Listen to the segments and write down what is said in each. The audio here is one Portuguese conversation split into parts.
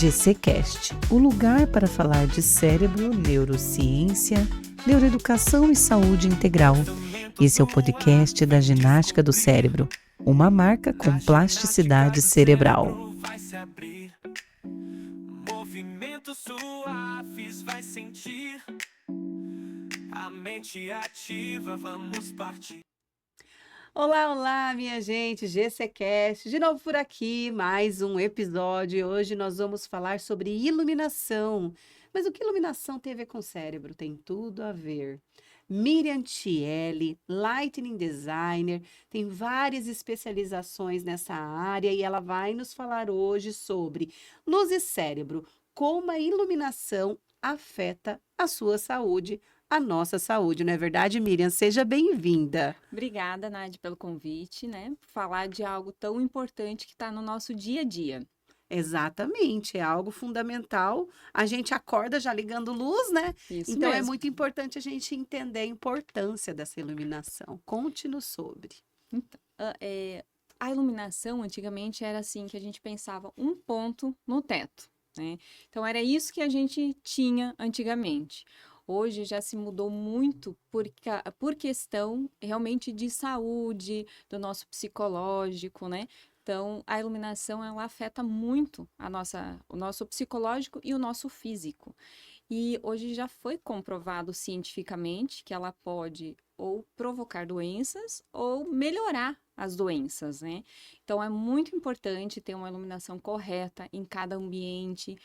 GCcast, o lugar para falar de cérebro, neurociência, neuroeducação e saúde integral. Esse é o podcast da ginástica do cérebro, uma marca com plasticidade cerebral. Movimentos suaves vai sentir, a mente ativa, vamos partir. Olá, olá, minha gente, GCcast, de novo por aqui, mais um episódio. E hoje nós vamos falar sobre iluminação. Mas o que iluminação tem a ver com o cérebro? Tem tudo a ver. Miriam Tielli, Lightning Designer, tem várias especializações nessa área e ela vai nos falar hoje sobre luz e cérebro, como a iluminação afeta a sua saúde, a nossa saúde, não é verdade, Miriam? Seja bem-vinda. Obrigada, Nádia, pelo convite, né? Falar de algo tão importante que está no nosso dia a dia. Exatamente, é algo fundamental. A gente acorda já ligando luz, né? Isso Então é mesmo. muito importante a gente entender a importância dessa iluminação. Conte-nos sobre. Então, a iluminação antigamente era assim que a gente pensava um ponto no teto, né? Então era isso que a gente tinha antigamente. Hoje já se mudou muito por questão realmente de saúde, do nosso psicológico, né? Então, a iluminação, ela afeta muito o nosso psicológico e o nosso físico. E hoje já foi comprovado cientificamente que ela pode ou provocar doenças ou melhorar as doenças, né? Então, é muito importante ter uma iluminação correta em cada ambiente,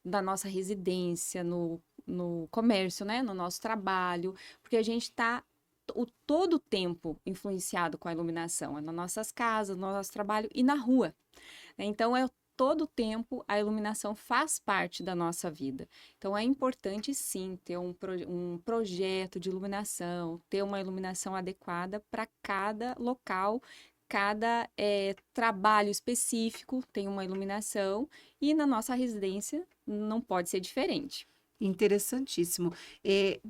da nossa residência, no comércio, né? No nosso trabalho, porque a gente está todo o tempo influenciado com a iluminação, é nas nossas casas, no nosso trabalho e na rua, né? Então, todo o tempo a iluminação faz parte da nossa vida. Então, é importante sim ter um projeto de iluminação, ter uma iluminação adequada para cada local. Cada trabalho específico tem uma iluminação e na nossa residência não pode ser diferente. Interessantíssimo.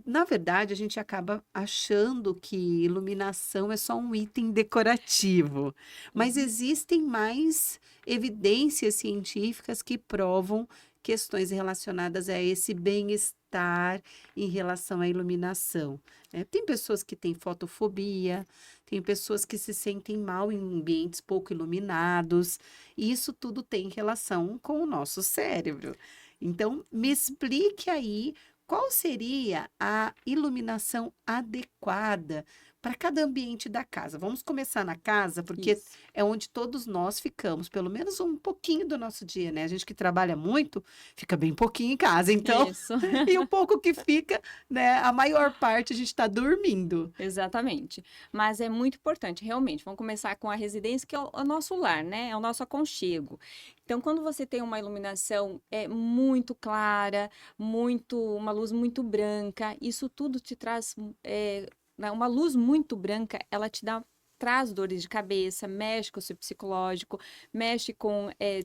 Na verdade, a gente acaba achando que iluminação é só um item decorativo, mas existem mais evidências científicas que provam questões relacionadas a esse bem-estar em relação à iluminação, né? Tem pessoas que têm fotofobia, tem pessoas que se sentem mal em ambientes pouco iluminados, e isso tudo tem relação com o nosso cérebro. Então, me explique aí qual seria a iluminação adequada para cada ambiente da casa. Vamos começar na casa, porque Isso. é onde todos nós ficamos, pelo menos um pouquinho do nosso dia, né? A gente que trabalha muito, fica bem pouquinho em casa, então, Isso. e o pouco que fica, né? A maior parte a gente está dormindo. Exatamente. Mas é muito importante, realmente. Vamos começar com a residência, que é o nosso lar, né? É o nosso aconchego. Então, quando você tem uma iluminação muito clara, uma luz muito branca, isso tudo te traz uma luz muito branca, ela traz dores de cabeça, mexe com o seu psicológico,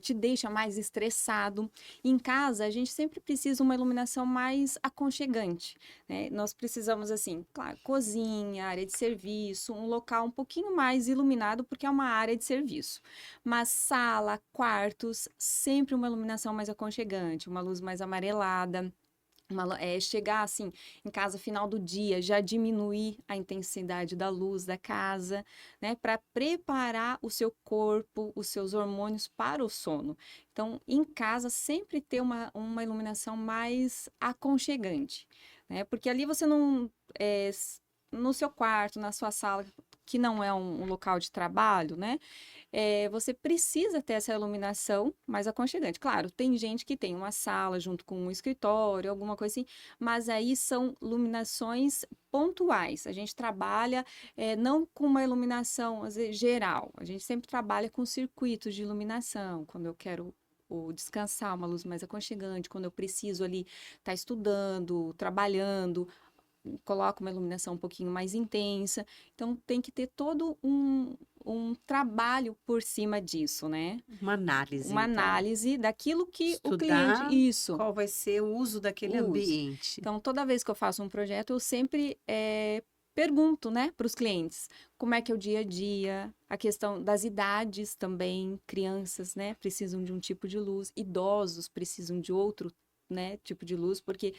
te deixa mais estressado. Em casa, a gente sempre precisa de uma iluminação mais aconchegante, né? Nós precisamos, assim, claro, cozinha, área de serviço, um local um pouquinho mais iluminado, porque é uma área de serviço. Mas sala, quartos, sempre uma iluminação mais aconchegante, uma luz mais amarelada. Chegar assim em casa final do dia, já diminuir a intensidade da luz da casa, né, para preparar o seu corpo, os seus hormônios para o sono. Então, em casa, sempre ter uma iluminação mais aconchegante, né, porque ali você não, no seu quarto, na sua sala, que não é um local de trabalho, né? Você precisa ter essa iluminação mais aconchegante. Claro, tem gente que tem uma sala junto com um escritório, alguma coisa assim, mas aí são iluminações pontuais. A gente trabalha não com uma iluminação às vezes, geral, a gente sempre trabalha com circuitos de iluminação, quando eu quero ou descansar, uma luz mais aconchegante, quando eu preciso ali estar estudando, trabalhando, coloco uma iluminação um pouquinho mais intensa. Então, tem que ter todo um trabalho por cima disso, né? Uma análise, Uma então. análise daquilo que o Estudar cliente... Isso, qual vai ser o uso daquele o uso. ambiente. Então, toda vez que eu faço um projeto, eu sempre pergunto, né, para os clientes, como é que é o dia a dia, a questão das idades também, crianças, né, precisam de um tipo de luz, idosos precisam de outro, né, tipo de luz, porque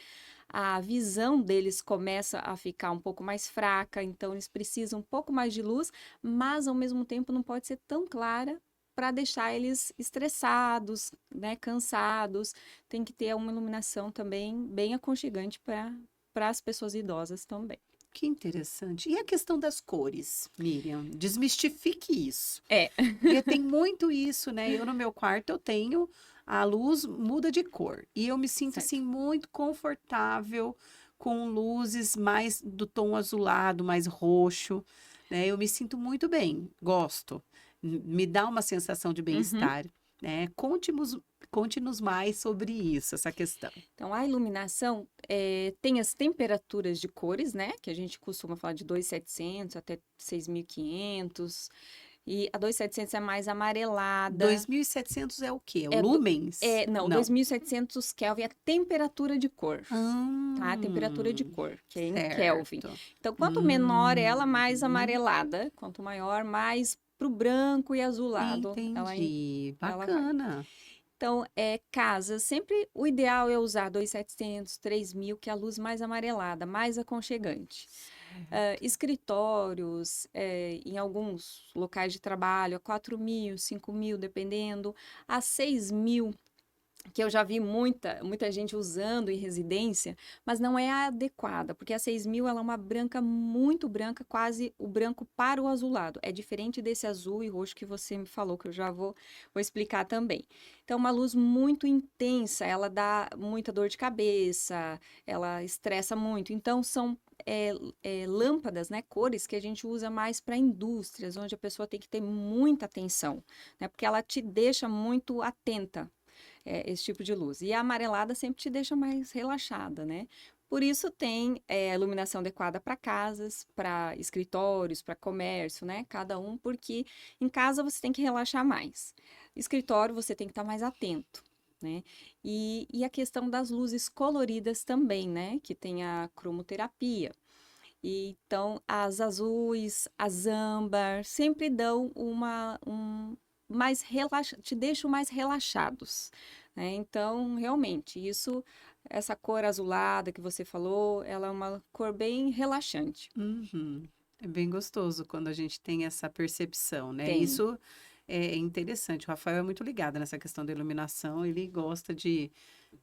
a visão deles começa a ficar um pouco mais fraca, então eles precisam um pouco mais de luz, mas ao mesmo tempo não pode ser tão clara para deixar eles estressados, né, cansados. Tem que ter uma iluminação também bem aconchegante para as pessoas idosas também. Que interessante. E a questão das cores, Miriam? Desmistifique isso. É. Porque tem muito isso, né? Eu no meu quarto eu tenho a luz muda de cor e eu me sinto Certo. assim muito confortável com luzes mais do tom azulado, mais roxo, né? Eu me sinto muito bem, gosto. Me dá uma sensação de Uhum. bem-estar, né? Conte-nos mais sobre isso, essa questão. Então, a iluminação tem as temperaturas de cores, né? Que a gente costuma falar de 2.700 até 6.500. E a 2.700 é mais amarelada. 2.700 é o quê? É, Lumens? não, 2.700 Kelvin é a temperatura de cor. Tá? A temperatura de Hum, cor, que é em Kelvin. certo. Então, quanto menor ela, Hum, mais amarelada. Quanto maior, mais pro branco e azulado entendi. ela vai. Bacana. Então, casa, sempre o ideal é usar 2.700, 3.000, que é a luz mais amarelada, mais aconchegante. Escritórios, em alguns locais de trabalho, a 4.000, 5.000, dependendo, a 6.000, que eu já vi muita gente usando em residência, mas não é a adequada, porque a 6.000 ela é uma branca muito branca, quase o branco para o azulado. É diferente desse azul e roxo que você me falou, que eu já vou explicar também. Então, uma luz muito intensa, ela dá muita dor de cabeça, ela estressa muito. Então, são lâmpadas, né, cores que a gente usa mais para indústrias, onde a pessoa tem que ter muita atenção, né, porque ela te deixa muito atenta, esse tipo de luz. E a amarelada sempre te deixa mais relaxada, né? Por isso tem iluminação adequada para casas, para escritórios, para comércio, né? Cada um, porque em casa você tem que relaxar mais. Escritório você tem que estar mais atento, né? E a questão das luzes coloridas também, né? Que tem a cromoterapia. E, então, as azuis, as âmbar, sempre dão te deixam mais relaxados, né? Então, realmente, essa cor azulada que você falou, ela é uma cor bem relaxante. Uhum. É bem gostoso quando a gente tem essa percepção, né? Tem. Isso é interessante. O Rafael é muito ligado nessa questão da iluminação. Ele gosta de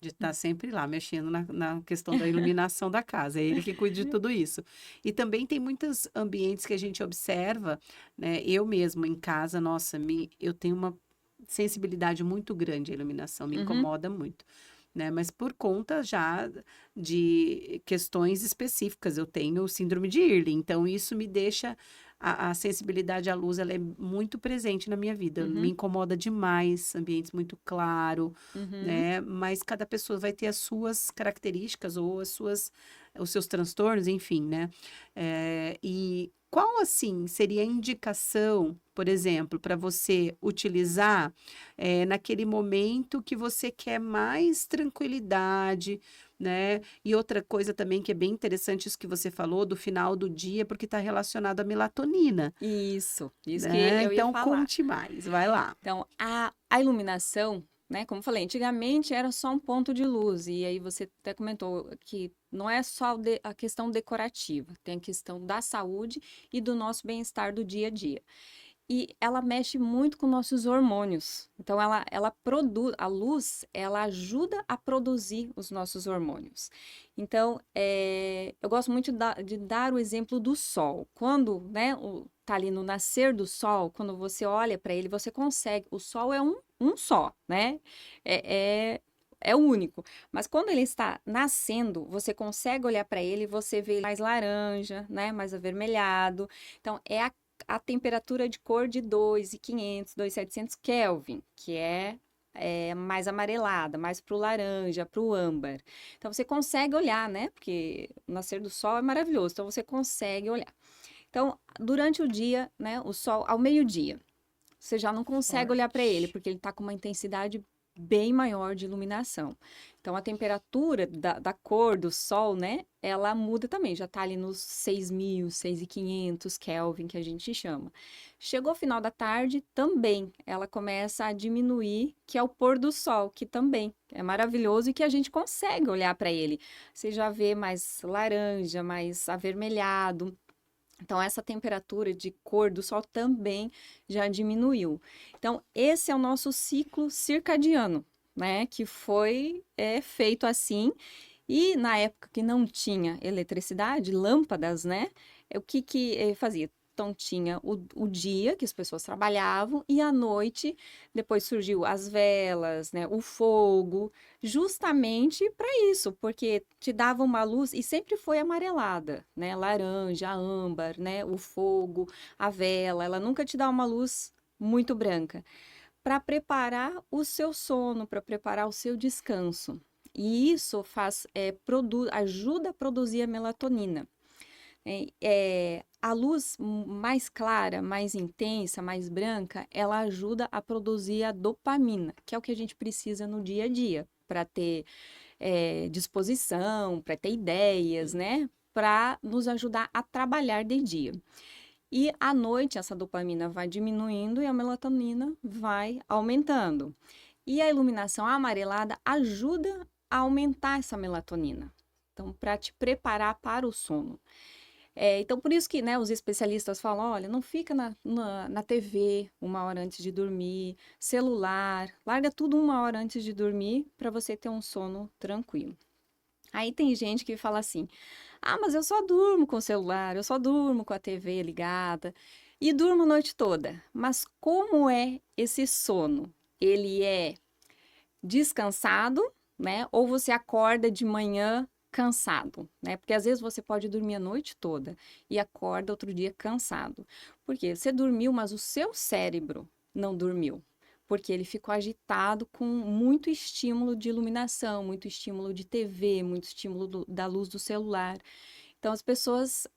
estar sempre lá, mexendo na questão da iluminação da casa. É ele que cuida de tudo isso. E também tem muitos ambientes que a gente observa, né? Eu mesmo, em casa, nossa, eu tenho uma sensibilidade muito grande à iluminação, me Uhum. incomoda muito. Né? Mas por conta já de questões específicas, eu tenho síndrome de Early, então isso me deixa, a sensibilidade à luz, ela é muito presente na minha vida, me Uhum. incomoda demais, ambientes muito claros, Uhum. né? Mas cada pessoa vai ter as suas características ou os seus transtornos, enfim, né? E qual, assim, seria a indicação, por exemplo, para você utilizar naquele momento que você quer mais tranquilidade, né? E outra coisa também que é bem interessante, isso que você falou, do final do dia, porque está relacionado à melatonina, Isso que né? eu ia Então, falar. conte mais, vai lá. Então, a iluminação, né, como eu falei, antigamente era só um ponto de luz, e aí você até comentou que não é só a questão decorativa, tem a questão da saúde e do nosso bem-estar do dia a dia. E ela mexe muito com nossos hormônios. Então, ela produz, a luz, ela ajuda a produzir os nossos hormônios. Então, eu gosto muito de dar o exemplo do sol. Quando, né, tá ali no nascer do sol, quando você olha para ele, você consegue. O sol é um só, né? É único. Mas quando ele está nascendo, você consegue olhar para ele, você vê ele mais laranja, né? Mais avermelhado. Então, é a temperatura de cor de 2.500, 2.700 Kelvin, que é mais amarelada, mais para o laranja, para o âmbar. Então, você consegue olhar, né? Porque o nascer do sol é maravilhoso, então você consegue olhar. Então, durante o dia, né? O sol, ao meio-dia, você já não consegue olhar para ele, porque ele está com uma intensidade bem maior de iluminação. Então, a temperatura da cor do sol, né, ela muda também, já está ali nos 6.000, 6.500 Kelvin, que a gente chama. Chegou o final da tarde, também, ela começa a diminuir, que é o pôr do sol, que também é maravilhoso e que a gente consegue olhar para ele. Você já vê mais laranja, mais avermelhado. Então, essa temperatura de cor do sol também já diminuiu. Então, esse é o nosso ciclo circadiano, né? Que foi feito assim. E na época que não tinha eletricidade, lâmpadas, né? O que fazia? Então, tinha o dia que as pessoas trabalhavam e à noite, depois surgiu as velas, né? O fogo, justamente para isso, porque te dava uma luz e sempre foi amarelada, né? Laranja, âmbar, né? O fogo, a vela, ela nunca te dá uma luz muito branca. Para preparar o seu sono, para preparar o seu descanso. E isso ajuda a produzir a melatonina. A luz mais clara, mais intensa, mais branca, ela ajuda a produzir a dopamina, que é o que a gente precisa no dia a dia, para ter disposição, para ter ideias, né? Para nos ajudar a trabalhar de dia. E à noite, essa dopamina vai diminuindo e a melatonina vai aumentando. E a iluminação amarelada ajuda a aumentar essa melatonina. Então, para te preparar para o sono. Então, por isso que, né, os especialistas falam, olha, não fica na TV 1 hora antes de dormir, celular, larga tudo 1 hora antes de dormir para você ter um sono tranquilo. Aí tem gente que fala assim, mas eu só durmo com o celular, eu só durmo com a TV ligada e durmo a noite toda. Mas como é esse sono? Ele é descansado, né? Ou você acorda de manhã cansado, né? Porque às vezes você pode dormir a noite toda e acorda outro dia cansado. Porque você dormiu, mas o seu cérebro não dormiu. Porque ele ficou agitado com muito estímulo de iluminação, muito estímulo de TV, muito estímulo da luz do celular. Então, as pessoas,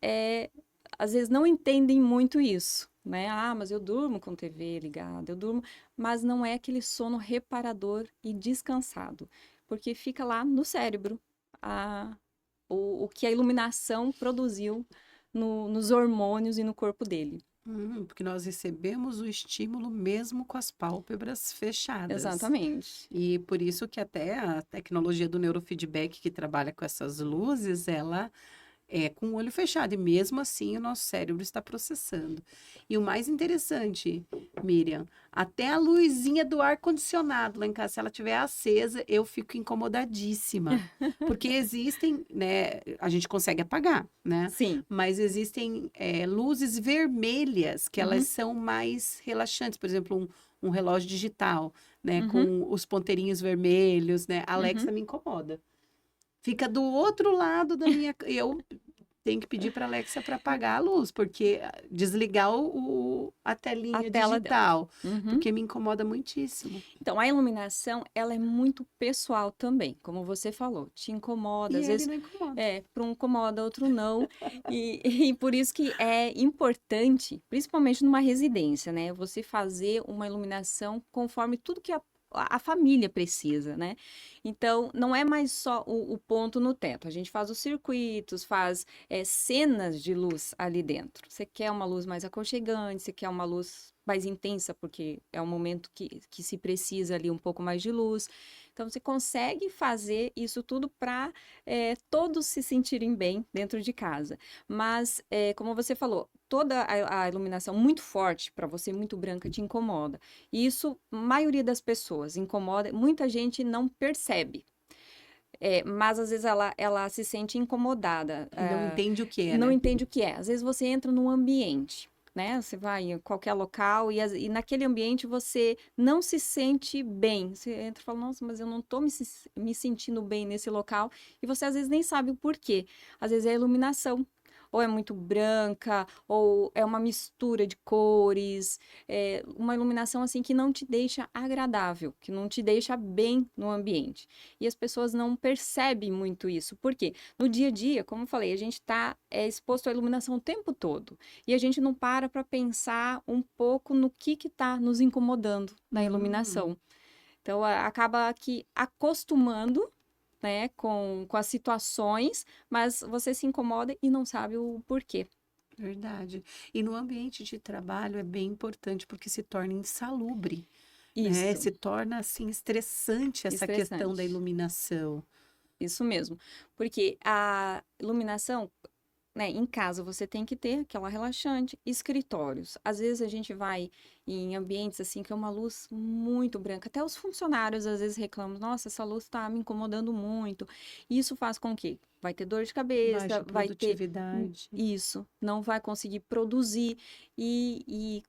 às vezes, não entendem muito isso, né? Mas eu durmo com TV ligada, eu durmo... Mas não é aquele sono reparador e descansado, porque fica lá no cérebro o que a iluminação produziu nos hormônios e no corpo dele. Porque nós recebemos o estímulo mesmo com as pálpebras fechadas. Exatamente. E por isso que até a tecnologia do neurofeedback que trabalha com essas luzes, ela é com o olho fechado. E mesmo assim o nosso cérebro está processando. E o mais interessante, Miriam, até a luzinha do ar-condicionado lá em casa, se ela estiver acesa, eu fico incomodadíssima. Porque existem, né, a gente consegue apagar, né? Sim. Mas existem luzes vermelhas que elas são mais relaxantes. Por exemplo, um relógio digital, né? Com os ponteirinhos vermelhos, né? A Alexa me incomoda. Fica do outro lado da minha... Eu tenho que pedir para a Alexa para apagar a luz, porque desligar a telinha tela digital, porque me incomoda muitíssimo. Então, a iluminação, ela é muito pessoal também, como você falou. Te incomoda, às vezes... não incomoda. Para um incomoda, outro não. E por isso que é importante, principalmente numa residência, né? Você fazer uma iluminação conforme tudo que a família precisa, né? Então, não é mais só o ponto no teto. A gente faz os circuitos, faz cenas de luz ali dentro. Você quer uma luz mais aconchegante, você quer uma luz mais intensa, porque é um momento que se precisa ali um pouco mais de luz. Então, você consegue fazer isso tudo para todos se sentirem bem dentro de casa. Mas, como você falou, toda a iluminação muito forte, para você, muito branca, te incomoda. E isso, a maioria das pessoas incomoda. Muita gente não percebe. Mas, às vezes, ela se sente incomodada. Não entende o que é, Não né? entende o que é. Às vezes, você entra num ambiente, né? Você vai em qualquer local e naquele ambiente você não se sente bem. Você entra e fala, nossa, mas eu não estou me sentindo bem nesse local. E você às vezes nem sabe o porquê. Às vezes é a iluminação. Ou é muito branca, ou é uma mistura de cores, uma iluminação assim que não te deixa agradável, que não te deixa bem no ambiente. E as pessoas não percebem muito isso. Por quê? No dia a dia, como eu falei, a gente está exposto à iluminação o tempo todo. E a gente não para pensar um pouco no que está nos incomodando na iluminação. Então, acaba que acostumando, né, com as situações, mas você se incomoda e não sabe o porquê. Verdade. E no ambiente de trabalho é bem importante porque se torna insalubre, né? Isso, Se torna assim estressante essa questão da estressante. iluminação. Isso mesmo. Porque a iluminação, né, em casa você tem que ter aquela relaxante, escritórios. Às vezes a gente vai em ambientes assim que é uma luz muito branca. Até os funcionários às vezes reclamam: nossa, essa luz está me incomodando muito. Isso faz com que vai ter dor de Baixa cabeça, vai ter produtividade. isso, não vai conseguir produzir e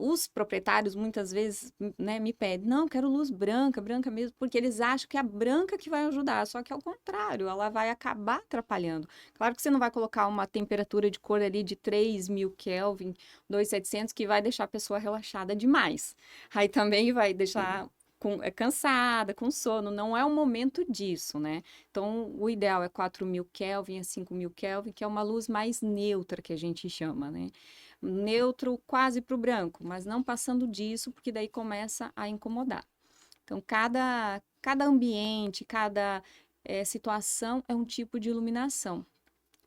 os proprietários muitas vezes, né, me pedem, não, quero luz branca, branca mesmo, porque eles acham que é a branca que vai ajudar, só que é o contrário, ela vai acabar atrapalhando. Claro que você não vai colocar uma temperatura de cor ali de 3.000 Kelvin, 2.700, que vai deixar a pessoa relaxada demais. Aí também vai deixar cansada, com sono, não é o momento disso, né? Então, o ideal é 4.000 Kelvin a 5.000 Kelvin, que é uma luz mais neutra, que a gente chama, né? Neutro quase para o branco, mas não passando disso, porque daí começa a incomodar. Então, cada ambiente, cada situação é um tipo de iluminação.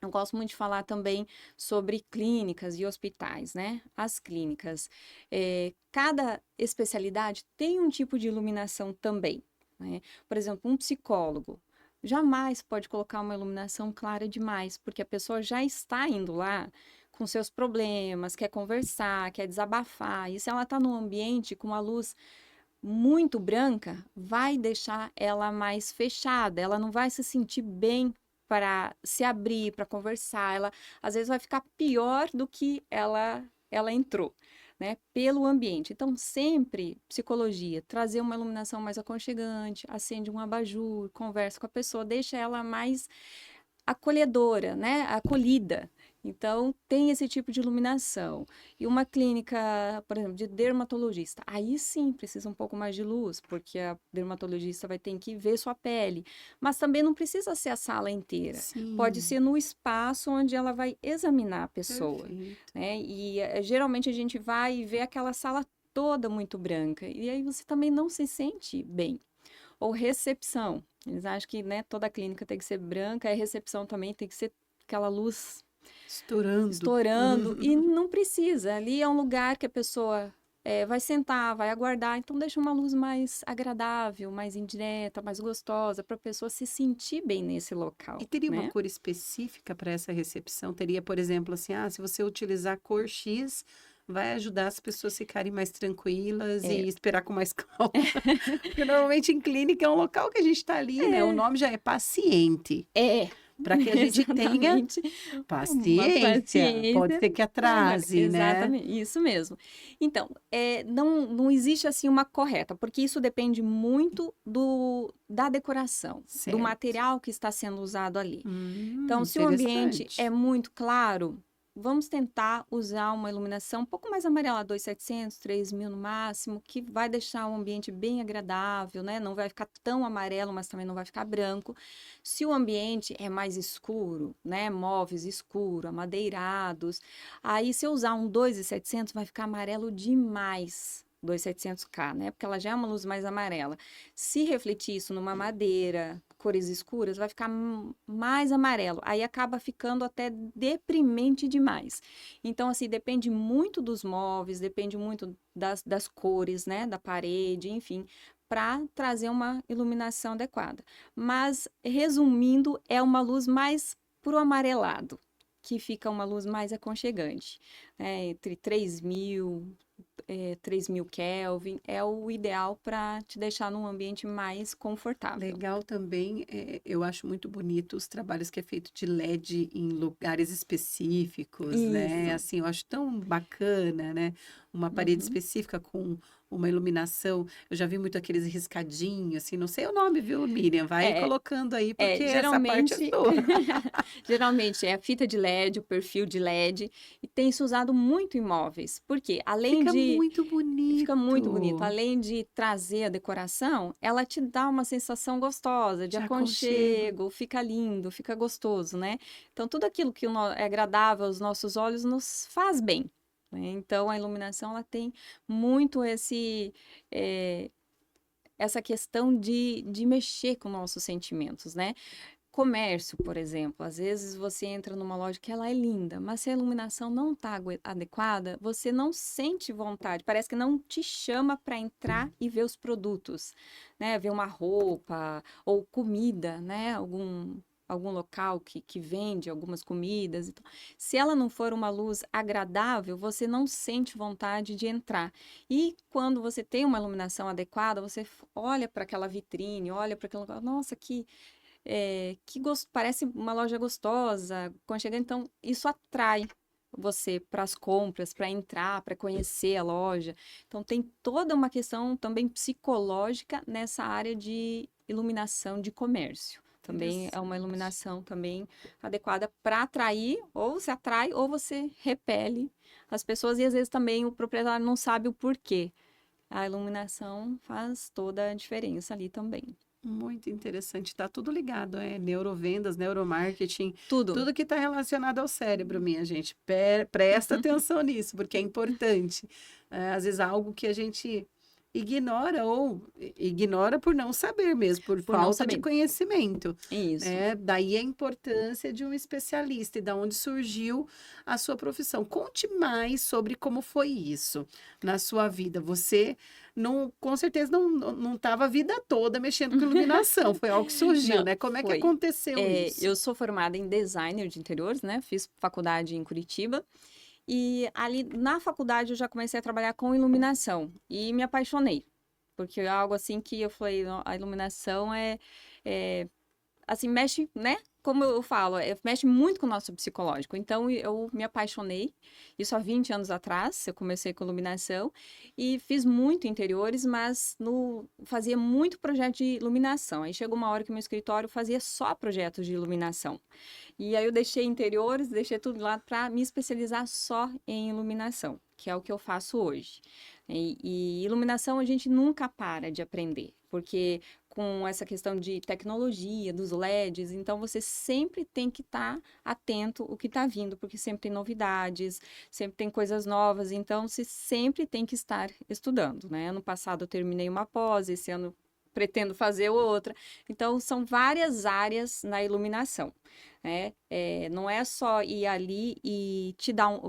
Eu gosto muito de falar também sobre clínicas e hospitais, né? As clínicas, cada especialidade tem um tipo de iluminação também, né? Por exemplo, um psicólogo jamais pode colocar uma iluminação clara demais, porque a pessoa já está indo lá com seus problemas, quer conversar, quer desabafar. E se ela está num ambiente com uma luz muito branca, vai deixar ela mais fechada, ela não vai se sentir bem para se abrir, para conversar, ela às vezes vai ficar pior do que ela entrou, né? Pelo ambiente. Então, sempre psicologia, trazer uma iluminação mais aconchegante, acende um abajur, conversa com a pessoa, deixa ela mais acolhedora, né? Acolhida. Então, tem esse tipo de iluminação. E uma clínica, por exemplo, de dermatologista, aí sim precisa um pouco mais de luz, porque a dermatologista vai ter que ver sua pele. Mas também não precisa ser a sala inteira. Pode Sim, ser no espaço onde ela vai examinar a pessoa, perfeito. né? E geralmente a gente vai e vê aquela sala toda muito branca. E aí você também não se sente bem. Ou recepção. Eles acham que, né, toda clínica tem que ser branca, e a recepção também tem que ser aquela luz Estourando. estourando, e não precisa. Ali é um lugar que a pessoa vai sentar, vai aguardar, então deixa uma luz mais agradável, mais indireta, mais gostosa, para a pessoa se sentir bem nesse E local, teria uma né? cor específica para essa recepção? Teria, por exemplo, assim, se você utilizar cor X, vai ajudar as pessoas a ficarem mais tranquilas É, e esperar com mais calma. Porque normalmente em clínica é um local que a gente está ali, né? O nome já é paciente, é, para que a gente tenha exatamente. Uma paciência. Pode paciência ser que trabalho. atrase, né? Exatamente, isso mesmo. Então, não existe assim uma correta, porque isso depende muito da decoração, do Certo. material que está sendo usado ali. Então, se o ambiente é Interessante. muito claro, vamos tentar usar uma iluminação um pouco mais amarela, 2.700, 3.000 no máximo, que vai deixar o ambiente bem agradável, né? Não vai ficar tão amarelo, mas também não vai ficar branco. Se o ambiente é mais escuro, né? Móveis escuros, amadeirados, aí se eu usar um 2.700 vai ficar amarelo demais. 2.700K, né? Porque ela já é uma luz mais amarela. Se refletir isso numa madeira, cores escuras, vai ficar mais amarelo. Aí acaba ficando até deprimente demais. Então, assim, depende muito dos móveis, depende muito das cores, né? Da parede, enfim, para trazer uma iluminação adequada. Mas, resumindo, é uma luz mais pro amarelado, que fica uma luz mais aconchegante, né? Entre 3.000 Kelvin, é o ideal para te deixar num ambiente mais confortável. Legal também, eu acho muito bonito os trabalhos que é feito de LED em lugares específicos, né? Isso. Assim, eu acho tão bacana, né? Uma parede Uhum. específica com uma iluminação. Eu já vi muito aqueles riscadinhos, assim, não sei o nome, viu, Miriam? Vai É, colocando aí, porque essa parte é geralmente, sua. geralmente é a fita de LED, o perfil de LED, e tem se usado muito em móveis, porque além Fica de muito fica muito bonito. bonito. Além de trazer a decoração, ela te dá uma sensação gostosa, de De aconchego. aconchego, fica lindo, fica gostoso, né? Então, tudo aquilo que é agradável aos nossos olhos nos faz bem, né? Então, a iluminação, ela tem muito eh, essa questão de mexer com nossos sentimentos, né? Comércio, por exemplo, às vezes você entra numa loja que ela é linda, mas se a iluminação não está adequada, você não sente vontade, parece que não te chama para entrar e ver os produtos, né? Ver uma roupa ou comida, né? Algum local que vende algumas comidas. Então, se ela não for uma luz agradável, você não sente vontade de entrar. E quando você tem uma iluminação adequada, você olha para aquela vitrine, olha para aquele lugar, nossa, parece uma loja gostosa, aconchegante. Então, isso atrai você para as compras, para entrar, para conhecer a loja. Então, tem toda uma questão também psicológica nessa área de iluminação de comércio. Também é uma Interessante. iluminação também adequada para atrair, ou você atrai, ou você repele as pessoas. E às vezes também o proprietário não sabe o porquê. A iluminação faz toda a diferença ali também. Muito interessante, está tudo ligado, neurovendas, neuromarketing, Tudo. tudo que está relacionado ao cérebro, minha gente. Presta atenção nisso, porque é importante. Às vezes algo que a gente ignora ou ignora por não saber mesmo, por Por não falta de saber. conhecimento. Isso. Daí a importância de um especialista e da onde surgiu a sua profissão. Conte mais sobre como foi isso na sua vida. Você não, com certeza não estava a vida toda mexendo com iluminação, foi algo que surgiu, Não, né? Como é que foi. aconteceu isso? Eu sou formada em designer de interiores, né? Fiz faculdade em Curitiba. E ali na faculdade eu já comecei a trabalhar com iluminação e me apaixonei. Porque é algo assim que eu falei, "Não, a iluminação é assim, mexe, né? Como eu falo, mexe muito com o nosso psicológico. Então, eu me apaixonei. Isso há 20 anos atrás, eu comecei com iluminação e fiz muito interiores, mas fazia muito projeto de iluminação. Aí chegou uma hora que meu escritório fazia só projetos de iluminação. E aí eu deixei interiores, deixei tudo lá para me especializar só em iluminação, que é o que eu faço hoje. E iluminação a gente nunca para de aprender, porque com essa questão de tecnologia, dos LEDs, então você sempre tem que estar atento o que está vindo, porque sempre tem novidades, sempre tem coisas novas, então você sempre tem que estar estudando, né? Ano passado eu terminei uma pós, esse ano pretendo fazer outra. Então, são várias áreas na iluminação, né? Não é só ir ali e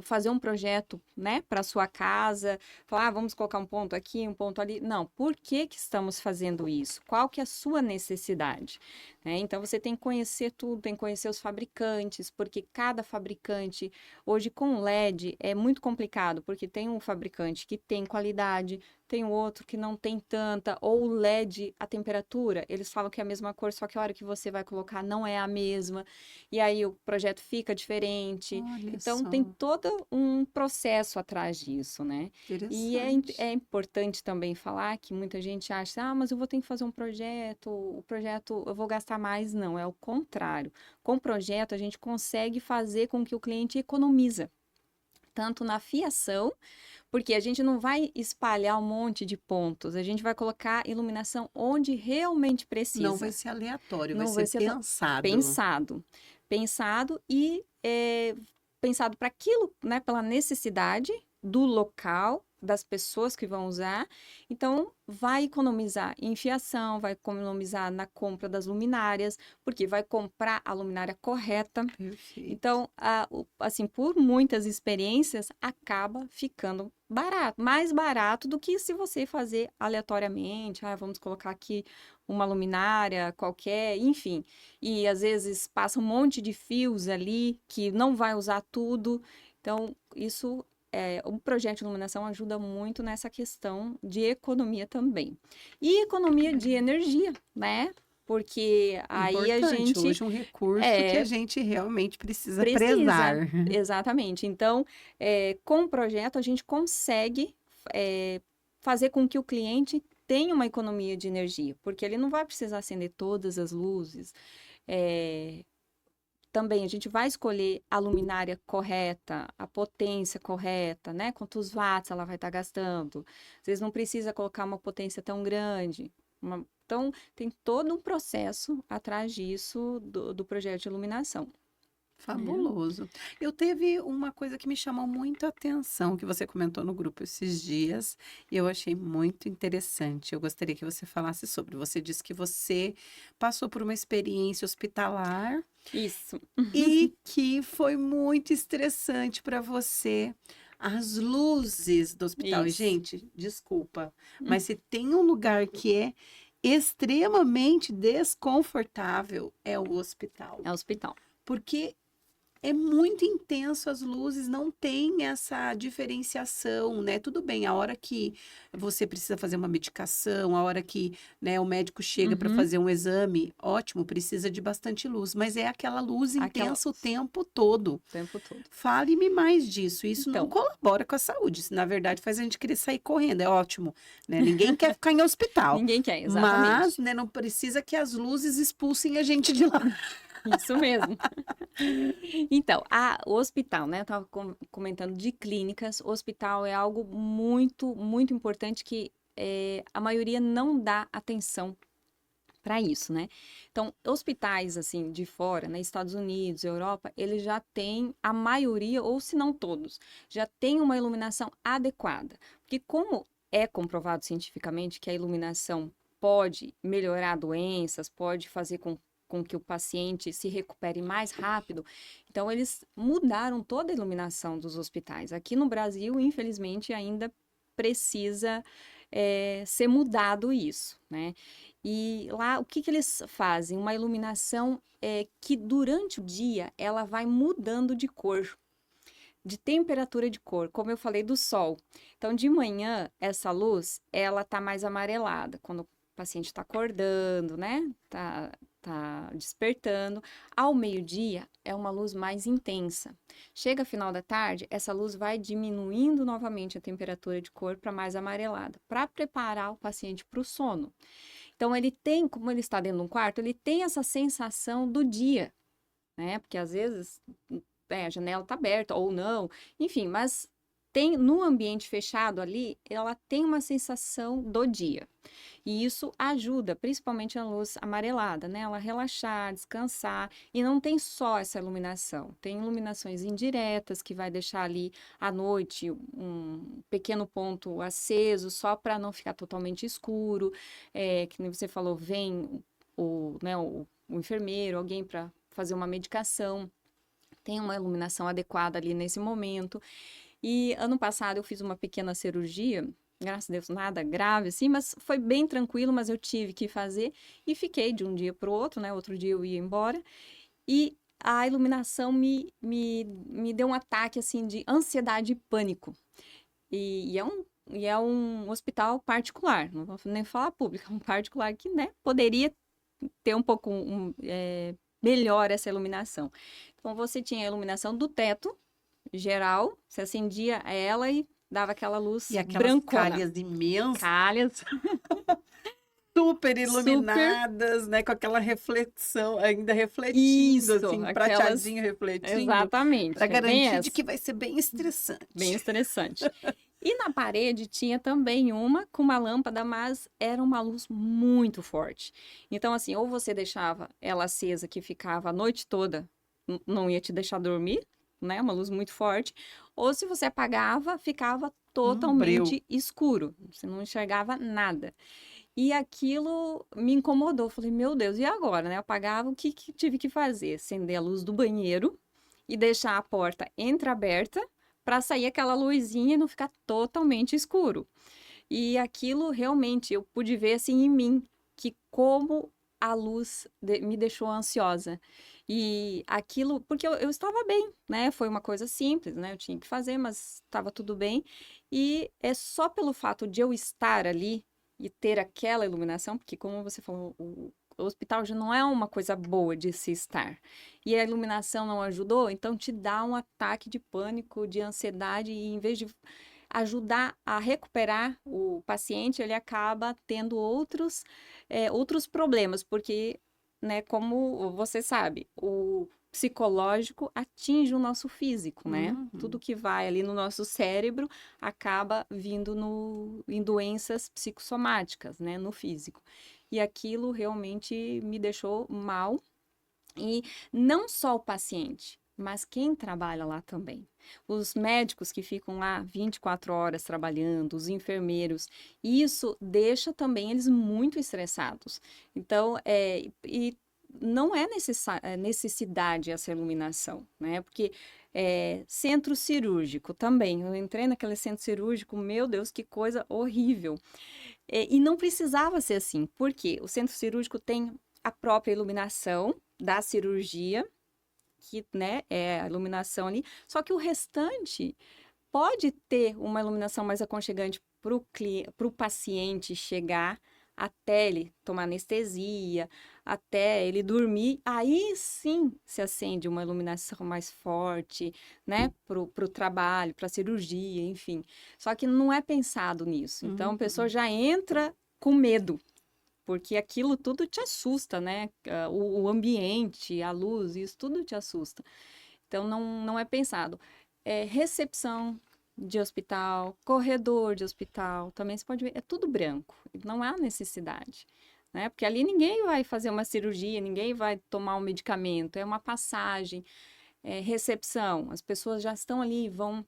fazer um projeto, né, para sua casa, falar, vamos colocar um ponto aqui, um ponto ali. Não, por que que estamos fazendo isso? Qual que é a sua necessidade? Né? Então, você tem que conhecer tudo, tem que conhecer os fabricantes, porque cada fabricante, hoje com LED, é muito complicado, porque tem um fabricante que tem qualidade, tem outro que não tem tanta, ou o LED, a temperatura, eles falam que é a mesma cor, só que a hora que você vai colocar não é a mesma, e aí o projeto fica diferente. Olha Então, só, tem todo um processo atrás disso, né? E interessante. é importante também falar que muita gente acha, mas eu vou ter que fazer um projeto, o projeto eu vou gastar mais. Não, é o contrário. Com o projeto, a gente consegue fazer com que o cliente economiza, tanto na fiação, porque a gente não vai espalhar um monte de pontos, a gente vai colocar iluminação onde realmente Não vai precisa. ser aleatório, vai Não ser vai ser pensado. pensado e pensado para aquilo, né, pela necessidade do local, das pessoas que vão usar. Então, vai economizar em fiação, vai economizar na compra das luminárias, porque vai comprar a luminária correta. Perfeito. Então, assim, por muitas experiências, acaba ficando barato, mais barato do que se você fazer aleatoriamente. Vamos colocar aqui uma luminária qualquer, enfim. E às vezes passa um monte de fios ali que não vai usar tudo. Então, o projeto de iluminação ajuda muito nessa questão de economia também. E economia de energia, né? Porque aí a Importante, gente hoje um recurso que a é, gente realmente precisa precisa, prezar. exatamente. Então, com o projeto, a gente consegue fazer com que o cliente tenha uma economia de energia, porque ele não vai precisar acender todas as luzes. Também a gente vai escolher a luminária correta, a potência correta, né? Quantos watts ela vai estar gastando. Às vezes não precisa colocar uma potência tão grande. Então, tem todo um processo atrás disso do projeto de iluminação. Fabuloso. Eu teve uma coisa que me chamou muito a atenção, que você comentou no grupo esses dias, e eu achei muito interessante. Eu gostaria que você falasse sobre. Você disse que você passou por uma experiência hospitalar Isso. e que foi muito estressante para você. As luzes do hospital. E, Isso. gente, desculpa, mas se tem um lugar que é extremamente desconfortável, é o hospital. É hospital. Porque é muito intenso as luzes, não tem essa diferenciação, né? Tudo bem, a hora que você precisa fazer uma medicação, a hora que, né, o médico chega para Uhum. fazer um exame, ótimo, precisa de bastante luz, mas é aquela luz Aquela intensa o luz. tempo todo. O tempo todo. Fale-me mais disso. Isso não Então, colabora com a saúde. Isso, na verdade, faz a gente querer sair correndo. É ótimo, né? Ninguém quer ficar em hospital. ninguém quer, Mas, exatamente. né, não precisa que as luzes expulsem a gente de lá. Isso mesmo. Então, o hospital, né? Eu estava comentando de clínicas. O hospital é algo muito, muito importante que a maioria não dá atenção para isso, né? Então, hospitais, assim, de fora, né? Estados Unidos, Europa, eles já têm, a maioria, ou se não todos, já tem uma iluminação adequada. Porque como é comprovado cientificamente que a iluminação pode melhorar doenças, pode fazer com que o paciente se recupere mais rápido. Então, eles mudaram toda a iluminação dos hospitais. Aqui no Brasil, infelizmente, ainda precisa ser mudado isso, né? E lá, o que eles fazem? Uma iluminação que durante o dia, ela vai mudando de cor, de temperatura de cor, como eu falei do sol. Então, de manhã, essa luz, ela tá mais amarelada, quando o paciente está acordando, né? Tá despertando. Ao meio-dia, é uma luz mais intensa. Chega final da tarde, essa luz vai diminuindo novamente a temperatura de cor para mais amarelada, para preparar o paciente para o sono. Então, ele tem, como ele está dentro de um quarto, ele tem essa sensação do dia, né? Porque às vezes a janela está aberta ou não, enfim, mas tem no ambiente fechado ali, ela tem uma sensação do dia. E isso ajuda, principalmente a luz amarelada, né? Ela relaxar, descansar. E não tem só essa iluminação, tem iluminações indiretas que vai deixar ali à noite um pequeno ponto aceso, só para não ficar totalmente escuro. Que nem você falou, vem o enfermeiro, alguém para fazer uma medicação. Tem uma iluminação adequada ali nesse momento. E ano passado eu fiz uma pequena cirurgia, graças a Deus nada grave assim, mas foi bem tranquilo, mas eu tive que fazer e fiquei de um dia para o outro, né? Outro dia eu ia embora e a iluminação me deu um ataque assim de ansiedade e pânico. E é um hospital particular, não vou nem falar público, é um particular que, né, poderia ter um pouco melhor essa iluminação. Então você tinha a iluminação do teto geral, você acendia ela e dava aquela luz E aquelas brancona. calhas imensas, Calhas. super iluminadas, né? Com aquela reflexão, ainda refletindo, Isso, assim, aquelas... prateadinho refletindo. Exatamente. Para é bem garantir essa. de que vai ser bem estressante. Bem estressante. E na parede tinha também uma com uma lâmpada, mas era uma luz muito forte. Então, assim, ou você deixava ela acesa, que ficava a noite toda, não ia te deixar dormir, né? Uma luz muito forte. Ou se você apagava, ficava totalmente escuro. Você não enxergava nada. E aquilo me incomodou. Falei, meu Deus, e agora, né? Apagava, o que tive que fazer? Acender a luz do banheiro e deixar a porta entreaberta para sair aquela luzinha e não ficar totalmente escuro. E aquilo realmente eu pude ver assim em mim, que como a luz me deixou ansiosa. E aquilo, porque eu estava bem, né? Foi uma coisa simples, né? Eu tinha que fazer, mas estava tudo bem. E é só pelo fato de eu estar ali e ter aquela iluminação, porque como você falou, o hospital já não é uma coisa boa de se estar. E a iluminação não ajudou, então te dá um ataque de pânico, de ansiedade, e em vez de ajudar a recuperar o paciente, ele acaba tendo outros problemas, porque, né, como você sabe, o psicológico atinge o nosso físico, né? Tudo que vai ali no nosso cérebro acaba vindo em doenças psicossomáticas, né, no físico. E aquilo realmente me deixou mal. E não só o paciente, mas quem trabalha lá também. Os médicos que ficam lá 24 horas trabalhando, os enfermeiros, isso deixa também eles muito estressados. Então, e não é necessidade essa iluminação, né? Porque centro cirúrgico também. Eu entrei naquele centro cirúrgico, meu Deus, que coisa horrível. E não precisava ser assim, porque o centro cirúrgico tem a própria iluminação da cirurgia, que, né, é a iluminação ali, só que o restante pode ter uma iluminação mais aconchegante para o paciente chegar até ele tomar anestesia, até ele dormir, aí sim se acende uma iluminação mais forte, né, para o trabalho, para a cirurgia, enfim. Só que não é pensado nisso. Então, a pessoa já entra com medo, porque aquilo tudo te assusta, né? O ambiente, a luz, isso tudo te assusta. Então, não é pensado. Recepção de hospital, corredor de hospital, também você pode ver, é tudo branco, não há necessidade, né? Porque ali ninguém vai fazer uma cirurgia, ninguém vai tomar um medicamento, é uma passagem, recepção, as pessoas já estão ali, vão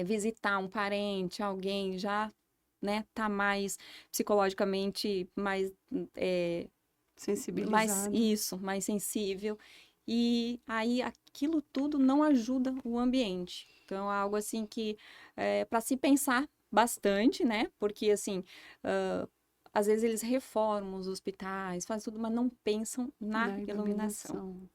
visitar um parente, alguém já, né, tá mais psicologicamente mais Sensibilizado. mais sensível. E aí aquilo tudo não ajuda o ambiente. Então é algo assim que para se pensar bastante, né? Porque assim, às vezes eles reformam os hospitais, fazem tudo, mas não pensam na Da iluminação. iluminação.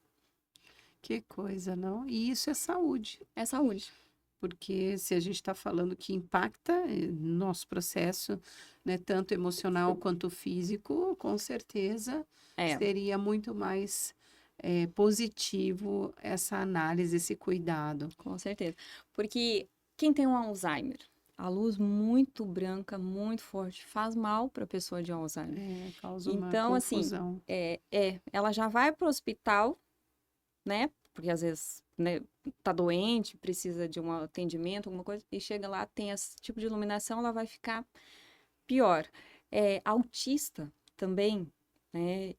Que coisa, não? E isso é saúde. É saúde. Porque se a gente está falando que impacta nosso processo, né, tanto emocional quanto físico, com certeza É, seria muito mais positivo essa análise, esse cuidado. com certeza. Porque quem tem um Alzheimer, a luz muito branca, muito forte, faz mal para a pessoa de Alzheimer. Causa uma Então, assim, confusão. ela já vai para o hospital, né? Porque às vezes, né, tá doente, precisa de um atendimento, alguma coisa, e chega lá, tem esse tipo de iluminação, ela vai ficar pior. Autista também, né,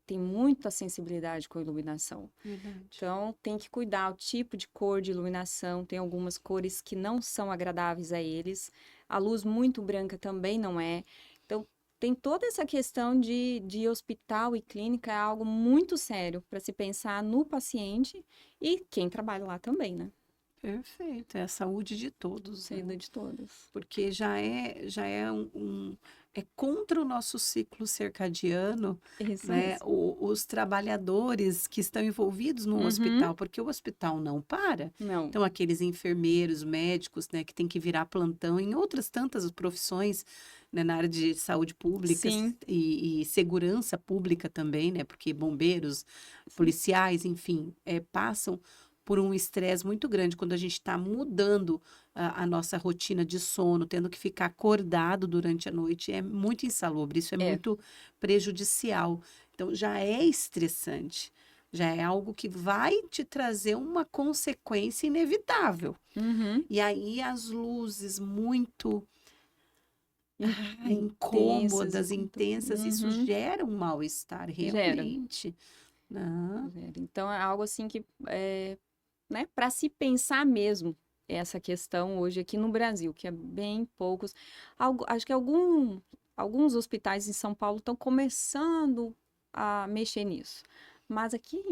tem muita sensibilidade com a iluminação. Verdade. Então, tem que cuidar o tipo de cor de iluminação. Tem algumas cores que não são agradáveis a eles. A luz muito branca também não é. Então, tem toda essa questão de hospital e clínica, é algo muito sério para se pensar no paciente e quem trabalha lá também, né? Perfeito, é a saúde de todos, Saída né? de todos. Porque é contra o nosso ciclo circadiano, Isso né? mesmo. Os trabalhadores que estão envolvidos no Uhum. hospital, porque o hospital não para. Não. Então, aqueles enfermeiros, médicos, né, que tem que virar plantão em outras tantas profissões, né, na área de saúde pública Sim. e segurança pública também, né? Porque bombeiros, policiais, enfim, passam por um estresse muito grande quando a gente está mudando a nossa rotina de sono, tendo que ficar acordado durante a noite, é muito insalubre, isso é É. muito prejudicial. Então, já é estressante, já é algo que vai te trazer uma consequência inevitável. Uhum. E aí, as luzes muito Intensas, incômodas, intensas, isso Uhum. gera um mal-estar, Gera. realmente. Não, Gera. Então, é algo assim que né, para se pensar mesmo essa questão hoje aqui no Brasil, que é bem poucos. Acho que alguns hospitais em São Paulo estão começando a mexer nisso. Mas aqui,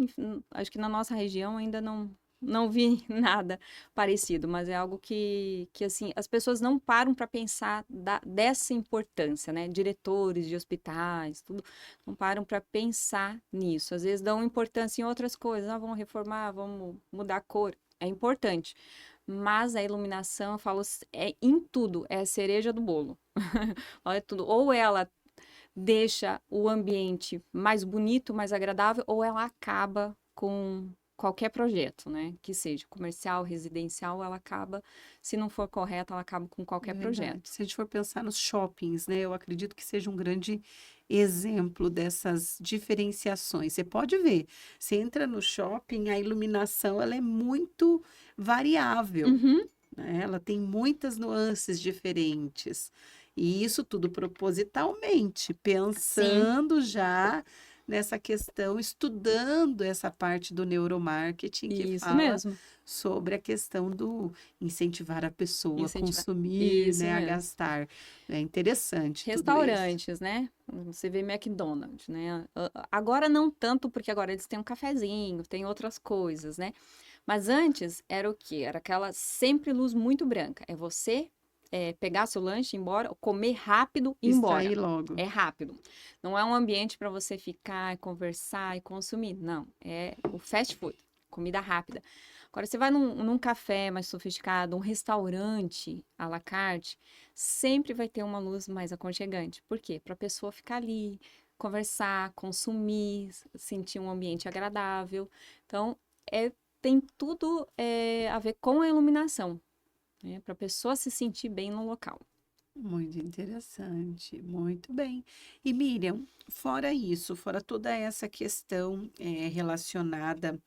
acho que na nossa região ainda não vi nada parecido, mas é algo que assim, as pessoas não param para pensar dessa importância, né? Diretores de hospitais, tudo, não param para pensar nisso. Às vezes dão importância em outras coisas, vamos reformar, vamos mudar a cor. É importante. Mas a iluminação, eu falo, em tudo, é a cereja do bolo. Olha tudo. Ou ela deixa o ambiente mais bonito, mais agradável, ou ela acaba com qualquer projeto, né? Que seja comercial, residencial, ela acaba, se não for correta, ela acaba com qualquer verdade. projeto. Se a gente for pensar nos shoppings, né? Eu acredito que seja um grande exemplo dessas diferenciações. Você pode ver, você entra no shopping, a iluminação ela é muito variável, Uhum. né? Ela tem muitas nuances diferentes. E isso tudo propositalmente, Sim, pensando já nessa questão, estudando essa parte do neuromarketing que Isso fala mesmo. sobre a questão do incentivar a pessoa a Incentivar. consumir, Isso né, a mesmo. gastar. É interessante tudo isso. Restaurantes, né? Você vê McDonald's, né? Agora não tanto, porque agora eles têm um cafezinho, tem outras coisas, né? Mas antes era o quê? Era aquela sempre luz muito branca. É você pegar seu lanche, ir embora, comer rápido e ir E embora. sair logo. É rápido. Não é um ambiente para você ficar, conversar e consumir. Não. É o fast food, comida rápida. Agora, você vai num café mais sofisticado, um restaurante à la carte, sempre vai ter uma luz mais aconchegante. Por quê? Para a pessoa ficar ali, conversar, consumir, sentir um ambiente agradável. Então, tem tudo a ver com a iluminação, né? Para a pessoa se sentir bem no local. Muito interessante, muito bem. E Miriam, fora isso, fora toda essa questão relacionada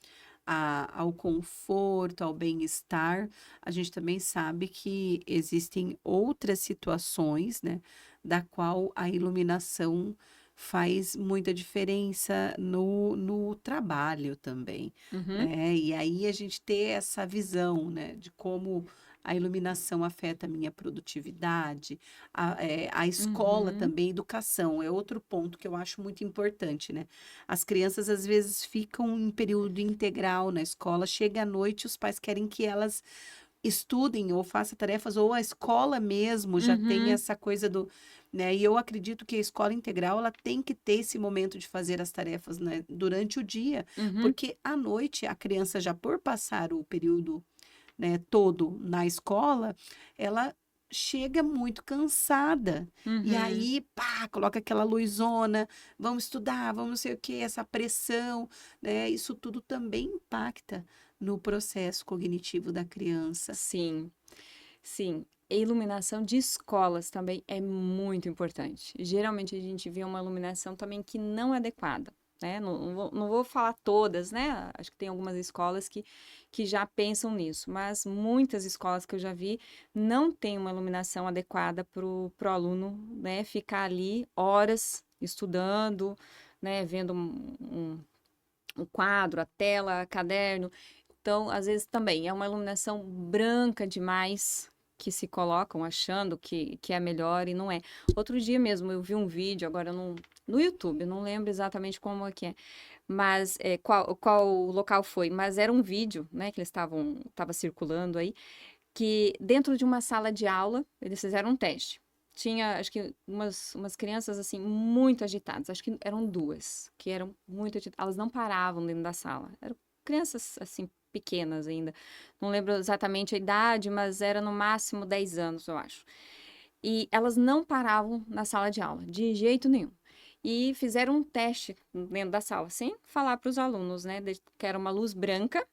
ao conforto, ao bem-estar, a gente também sabe que existem outras situações, né, da qual a iluminação faz muita diferença no trabalho também, Uhum, né? E aí a gente ter essa visão, né, de como a iluminação afeta a minha produtividade, a escola uhum, também, educação, é outro ponto que eu acho muito importante, né? As crianças às vezes ficam em período integral na escola, chega à noite, os pais querem que elas estudem ou façam tarefas, ou a escola mesmo já tem uhum, essa coisa do, né? E eu acredito que a escola integral ela tem que ter esse momento de fazer as tarefas, né, durante o dia, uhum, porque à noite a criança já por passar o período, né, todo na escola, ela chega muito cansada. E uhum. aí, pá, coloca aquela luzona, vamos estudar, vamos não sei o quê, essa pressão, né? Isso tudo também impacta no processo cognitivo da criança. Sim, sim. A iluminação de escolas também é muito importante. Geralmente a gente vê uma iluminação também que não é adequada, né? Não vou falar todas, né? Acho que tem algumas escolas que já pensam nisso, mas muitas escolas que eu já vi não têm uma iluminação adequada para o aluno, né? Ficar ali horas estudando, né? Vendo um quadro, a tela, caderno. Então, às vezes também é uma iluminação branca demais que se colocam achando que é melhor e não é. Outro dia mesmo eu vi um vídeo, agora no YouTube, eu não lembro exatamente como é que é, mas qual local foi, mas era um vídeo, né, que eles tava circulando aí, que dentro de uma sala de aula, eles fizeram um teste. Tinha, acho que, umas crianças, assim, muito agitadas. Acho que eram duas, que eram muito agitadas. Elas não paravam dentro da sala. Eram crianças, assim, pequenas ainda. Não lembro exatamente a idade, mas era no máximo 10 anos, eu acho. E elas não paravam na sala de aula, de jeito nenhum. E fizeram um teste dentro da sala, sem falar para os alunos, né? Que era uma luz branca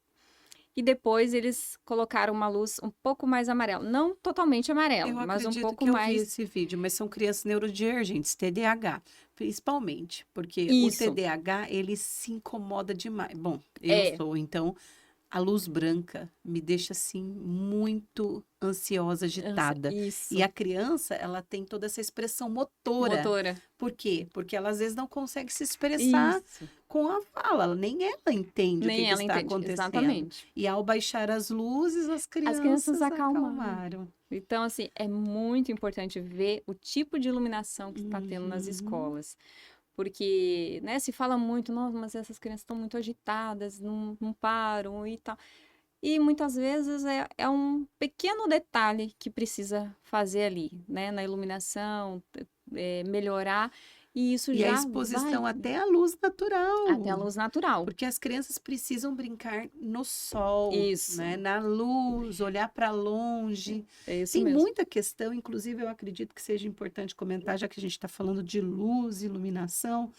e depois eles colocaram uma luz um pouco mais amarela. Não totalmente amarela, Eu mas um acredito pouco que eu vi mais. esse vídeo, mas são crianças neurodivergentes, TDAH, principalmente, porque o Isso. TDAH, ele se incomoda demais. Bom, eu É. sou, então, a luz branca me deixa, assim, muito ansiosa, agitada. E Isso. a criança, ela tem toda essa expressão motora. Motora. Por quê? Porque ela, às vezes, não consegue se expressar Isso. com a fala, nem ela entende o Nem que ela está entende. acontecendo. Exatamente. E ao baixar as luzes, as As crianças crianças acalmaram. acalmaram. Então, assim, é muito importante ver o tipo de iluminação que está tendo nas Uhum. escolas. Porque, né, se fala muito, nossa, mas essas crianças estão muito agitadas, não param e tal. E muitas vezes é um pequeno detalhe que precisa fazer ali, né, na iluminação, melhorar, e isso E a já vai exposição até à luz até a natural, luz natural. porque as crianças precisam brincar no sol, Isso, né, na luz, olhar para longe. é isso Tem mesmo. muita questão, inclusive eu acredito que seja importante comentar, já que a gente está falando de luz, iluminação,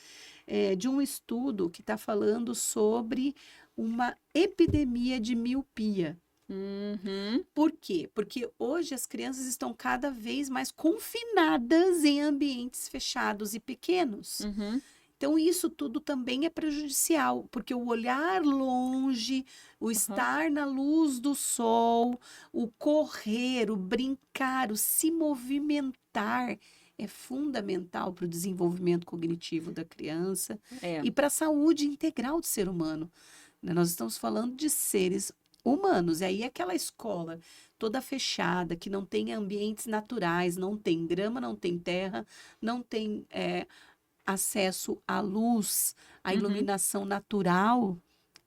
de um estudo que está falando sobre uma epidemia de miopia. Uhum, Por quê? Porque hoje as crianças estão cada vez mais confinadas em ambientes fechados e pequenos. uhum, Então, isso tudo também é prejudicial, porque o olhar longe, o uhum. estar na luz do sol, o correr, o brincar, o se movimentar, é fundamental para o desenvolvimento cognitivo da criança É, e para a saúde integral do ser humano, né? Nós estamos falando de seres humanos, e aí aquela escola toda fechada, que não tem ambientes naturais, não tem grama, não tem terra, não tem acesso à luz, à uhum, iluminação natural,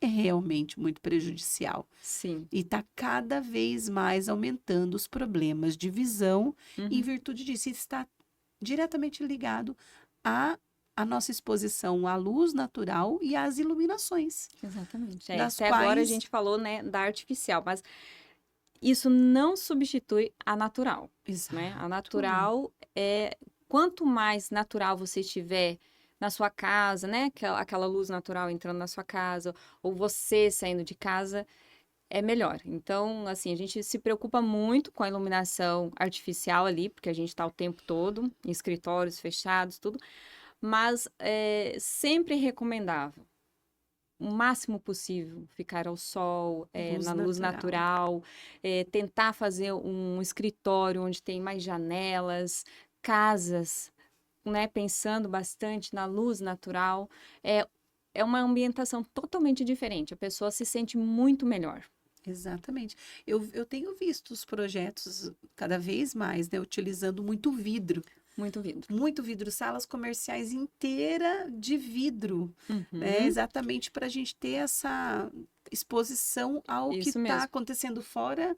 é realmente muito prejudicial. sim, E está cada vez mais aumentando os problemas de visão em uhum, virtude disso. Isso está diretamente ligado à nossa exposição à luz natural e às iluminações, exatamente. das Até agora a quais... gente falou, né, da artificial, mas isso não substitui a natural, né? A Exato. natural é quanto mais natural você estiver na sua casa, né? Aquela luz natural entrando na sua casa, ou você saindo de casa, é melhor. Então, assim, a gente se preocupa muito com a iluminação artificial ali, porque a gente está o tempo todo em escritórios fechados, tudo, mas é sempre recomendável o máximo possível ficar ao sol, Luz na luz natural. natural, tentar fazer um escritório onde tem mais janelas, casas, né, pensando bastante na luz natural. É, é uma ambientação totalmente diferente, a pessoa se sente muito melhor. Exatamente. Eu tenho visto os projetos cada vez mais, né, utilizando Muito vidro. muito vidro, salas comerciais inteira de vidro, né, Uhum, exatamente para a gente ter essa exposição ao que isso está mesmo. acontecendo fora,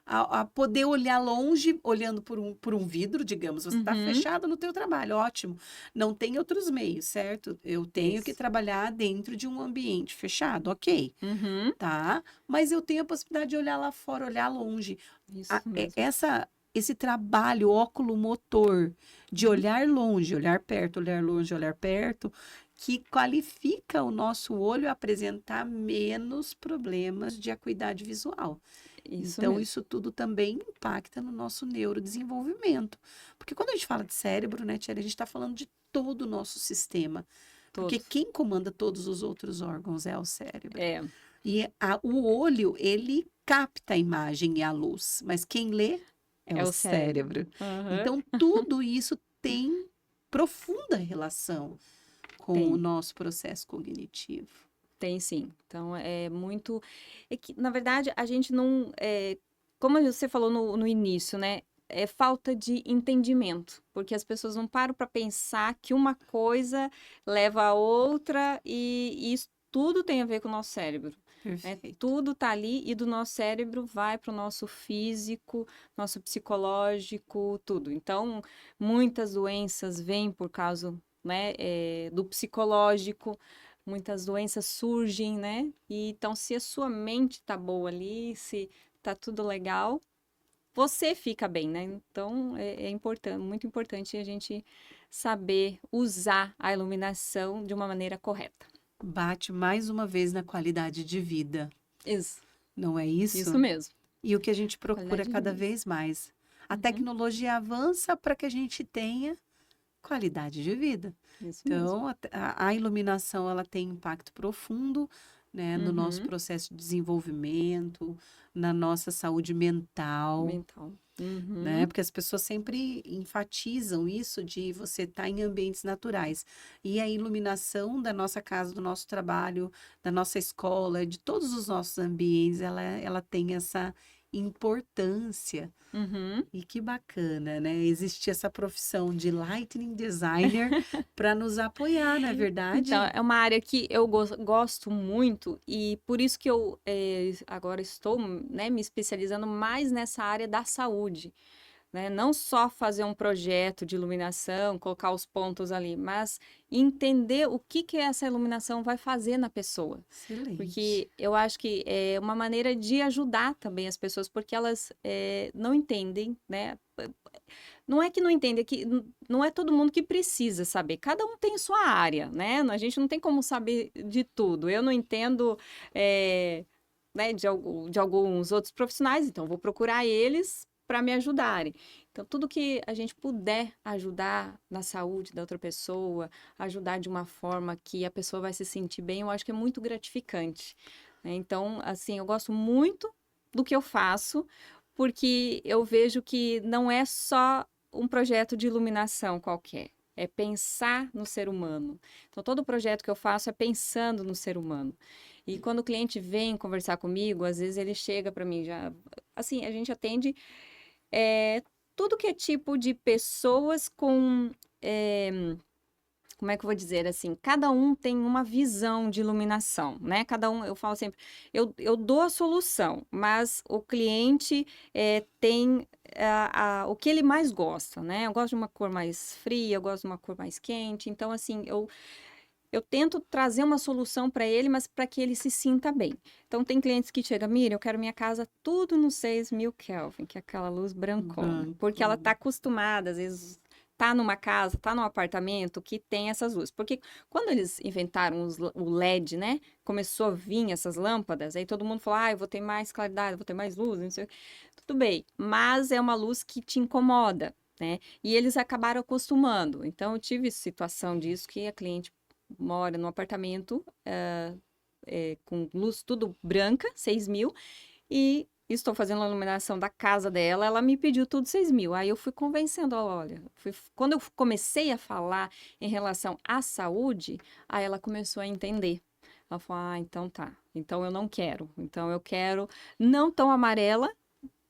a poder olhar longe, olhando por um vidro, digamos, você está Uhum, fechado no teu trabalho, ótimo. Não tem outros meios, certo? Eu tenho que isso. trabalhar dentro de um ambiente fechado, ok. Uhum, Tá? Mas eu tenho a possibilidade de olhar lá fora, olhar longe. isso mesmo. Esse trabalho oculomotor de Uhum, olhar longe, olhar perto, olhar longe, olhar perto, que qualifica o nosso olho a apresentar menos problemas de acuidade visual. isso Então, mesmo. isso tudo também impacta no nosso neurodesenvolvimento. Porque quando a gente fala de cérebro, né, Tia, a gente está falando de todo o nosso sistema. Porque Todo. quem comanda todos os outros órgãos é o cérebro. É, E o olho, ele capta a imagem e a luz, mas quem lê é é o o cérebro. cérebro. Aham, Então, tudo isso tem profunda relação com o tem. nosso processo cognitivo. Tem sim. Então, é muito. É que, na verdade, a gente não. Como você falou no início, né? É falta de entendimento, porque as pessoas não param para pensar que uma coisa leva a outra e isso tudo tem a ver com o nosso cérebro, né? Perfeito. Tudo tá ali e do nosso cérebro vai para o nosso físico, nosso psicológico, tudo. Então, muitas doenças vêm por causa, né, do psicológico. Muitas doenças surgem, né? E então, se a sua mente tá boa ali, se tá tudo legal, você fica bem, né? Então, é importante, muito importante a gente saber usar a iluminação de uma maneira correta. Bate mais uma vez na qualidade de vida, Isso, não é isso isso? mesmo. E o que a gente procura Qualidade de cada vida. vez mais. A Uhum, tecnologia avança para que a gente tenha qualidade de vida. isso mesmo. Então, a iluminação ela tem impacto profundo, né, no nosso Uhum, processo de desenvolvimento, na nossa saúde mental, mental. né? Uhum, Porque as pessoas sempre enfatizam isso de você estar em ambientes naturais. E a iluminação da nossa casa, do nosso trabalho, da nossa escola, de todos os nossos ambientes, ela tem essa importância. uhum. E que bacana, né? Existir essa profissão de Lightning Designer para nos apoiar, não é Então, verdade? é uma área que eu gosto muito e por isso que eu agora estou, né, me especializando mais nessa área da saúde, né? Não só fazer um projeto de iluminação, colocar os pontos ali, mas entender o que que essa iluminação vai fazer na pessoa. Excelente. Porque eu acho que é uma maneira de ajudar também as pessoas, porque elas não entendem, né? Não é que não entende, é que não é todo mundo que precisa saber. Cada um tem sua área, né? A gente não tem como saber de tudo. Eu não entendo, né, de alguns outros profissionais, então vou procurar eles para me ajudarem. Então, tudo que a gente puder ajudar na saúde da outra pessoa, ajudar de uma forma que a pessoa vai se sentir bem, eu acho que é muito gratificante, né? Então, assim, eu gosto muito do que eu faço, porque eu vejo que não é só um projeto de iluminação qualquer. É pensar no ser humano. Então, todo projeto que eu faço é pensando no ser humano. E quando o cliente vem conversar comigo, às vezes ele chega para mim já... Assim, a gente atende tudo que é tipo de pessoas com... como é que eu vou dizer assim? Cada um tem uma visão de iluminação, né? Cada um, eu falo sempre, eu dou a solução, mas o cliente tem o que ele mais gosta, né? Eu gosto de uma cor mais fria, eu gosto de uma cor mais quente, então assim, eu tento trazer uma solução para ele, mas para que ele se sinta bem. Então, tem clientes que chegam, Miriam, eu quero minha casa tudo no 6.000 Kelvin, que é aquela luz brancona. Porque ela está acostumada, às vezes, tá numa casa, tá num apartamento que tem essas luzes. Porque quando eles inventaram o LED, né? Começou a vir essas lâmpadas, aí todo mundo falou, eu vou ter mais claridade, vou ter mais luz, não sei o quê. Tudo bem, mas é uma luz que te incomoda, né? E eles acabaram acostumando. Então, eu tive situação disso, que a cliente mora num apartamento com luz tudo branca, 6.000, e estou fazendo a iluminação da casa dela, ela me pediu tudo 6.000. Aí eu fui convencendo, olha, quando eu comecei a falar em relação à saúde, aí ela começou a entender. Ela falou, então tá, então eu não quero. Então eu quero não tão amarela,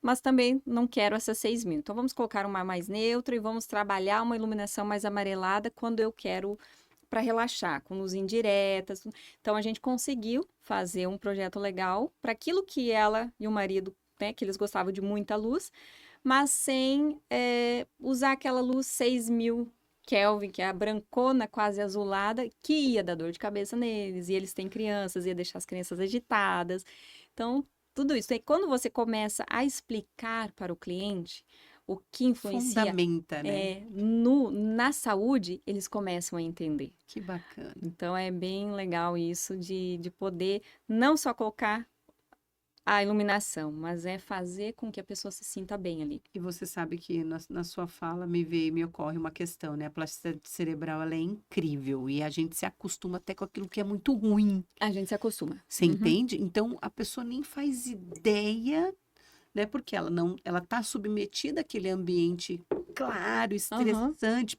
mas também não quero essas 6.000. Então vamos colocar uma mais neutra e vamos trabalhar uma iluminação mais amarelada quando eu quero para relaxar, com luz indiretas. Então, a gente conseguiu fazer um projeto legal para aquilo que ela e o marido, né, que eles gostavam de muita luz, mas sem usar aquela luz 6.000 Kelvin, que é a brancona, quase azulada, que ia dar dor de cabeça neles, e eles têm crianças, ia deixar as crianças agitadas. Então, tudo isso. E quando você começa a explicar para o cliente o que influencia Fundamenta, né? na saúde, eles começam a entender. Que bacana. Então, é bem legal isso de poder não só colocar a iluminação, mas é fazer com que a pessoa se sinta bem ali. E você sabe que na sua fala me ocorre uma questão, né? A plasticidade cerebral, ela é incrível e a gente se acostuma até com aquilo que é muito ruim. A gente se acostuma. Você entende? Então, a pessoa nem faz ideia, né? Porque ela tá submetida àquele ambiente claro, estressante,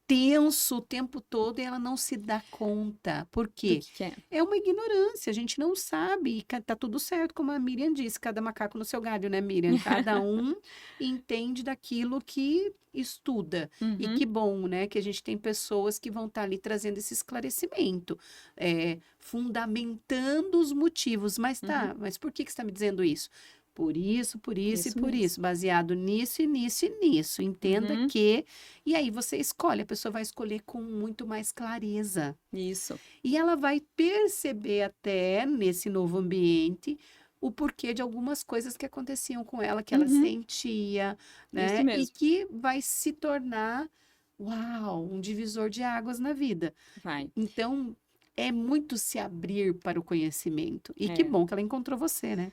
tenso o tempo todo e ela não se dá conta. Por quê? Do que é. É uma ignorância, a gente não sabe. E tá tudo certo, como a Miriam disse, cada macaco no seu galho, né, Miriam? Cada um entende daquilo que estuda. E que bom, né, que a gente tem pessoas que vão estar ali trazendo esse esclarecimento, fundamentando os motivos. Mas mas por que você está me dizendo isso? Por isso Isso e por mesmo. isso, baseado nisso e nisso e nisso. Entenda que. E aí você escolhe, a pessoa vai escolher com muito mais clareza. Isso. E ela vai perceber até nesse novo ambiente o porquê de algumas coisas que aconteciam com ela, que ela sentia, né? Isso mesmo. E que vai se tornar, uau, um divisor de águas na vida. Vai. Então, é muito se abrir para o conhecimento. E que bom que ela encontrou você, né?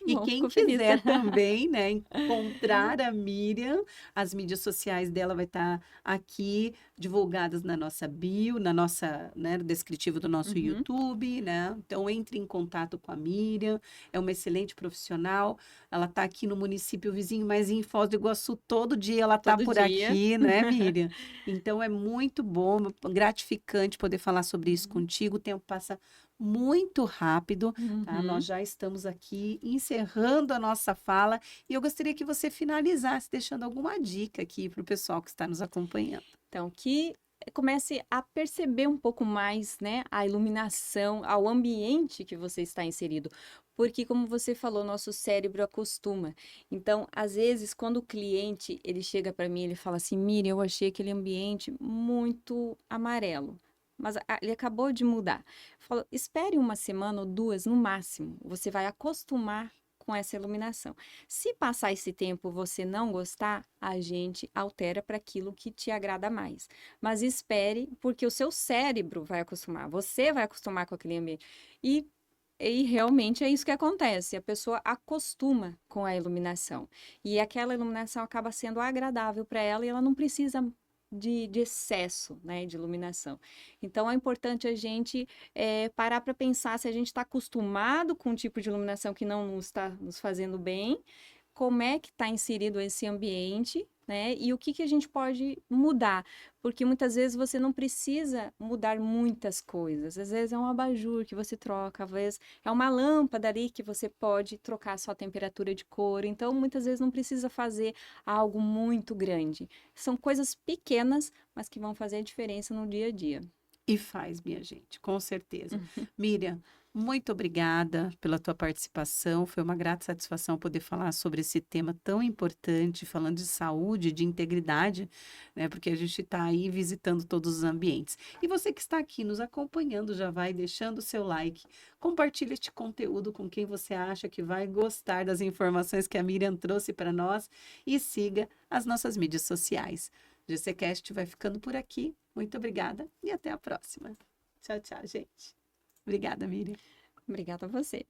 E Bom, quem fico feliz. quiser também, né, encontrar a Miriam, as mídias sociais dela vai estar aqui divulgadas na nossa bio, na nossa, né, no descritivo do nosso YouTube, né? Então entre em contato com a Miriam, é uma excelente profissional. Ela está aqui no município vizinho, mas em Foz do Iguaçu todo dia ela está Todo por dia. aqui, né, Miriam? Então é muito bom, gratificante poder falar sobre isso contigo. O tempo passa muito rápido, tá? Nós já estamos aqui encerrando a nossa fala e eu gostaria que você finalizasse deixando alguma dica aqui para o pessoal que está nos acompanhando. Então, que comece a perceber um pouco mais, né, a iluminação, ao ambiente que você está inserido. Porque, como você falou, nosso cérebro acostuma. Então, às vezes, quando o cliente, ele chega para mim, ele fala assim, Miriam, eu achei aquele ambiente muito amarelo. Mas ele acabou de mudar. Falou, espere uma semana ou duas no máximo. Você vai acostumar com essa iluminação. Se passar esse tempo você não gostar, a gente altera para aquilo que te agrada mais. Mas espere, porque o seu cérebro vai acostumar. Você vai acostumar com aquele ambiente. E realmente é isso que acontece. A pessoa acostuma com a iluminação. E aquela iluminação acaba sendo agradável para ela e ela não precisa de excesso, né, de iluminação. Então, é importante a gente parar para pensar se a gente está acostumado com um tipo de iluminação que não está nos fazendo bem, como é que está inserido esse ambiente, né? E o que que a gente pode mudar? Porque muitas vezes você não precisa mudar muitas coisas. Às vezes é um abajur que você troca, às vezes é uma lâmpada ali que você pode trocar a sua temperatura de cor. Então, muitas vezes não precisa fazer algo muito grande. São coisas pequenas, mas que vão fazer a diferença no dia a dia. E faz, minha gente, com certeza. Miriam, muito obrigada pela tua participação. Foi uma grata satisfação poder falar sobre esse tema tão importante, falando de saúde, de integridade, né? Porque a gente está aí visitando todos os ambientes. E você que está aqui nos acompanhando, já vai deixando o seu like. Compartilhe este conteúdo com quem você acha que vai gostar das informações que a Miriam trouxe para nós e siga as nossas mídias sociais. GCcast vai ficando por aqui. Muito obrigada e até a próxima. Tchau, tchau, gente. Obrigada, Miriam. Obrigada a você.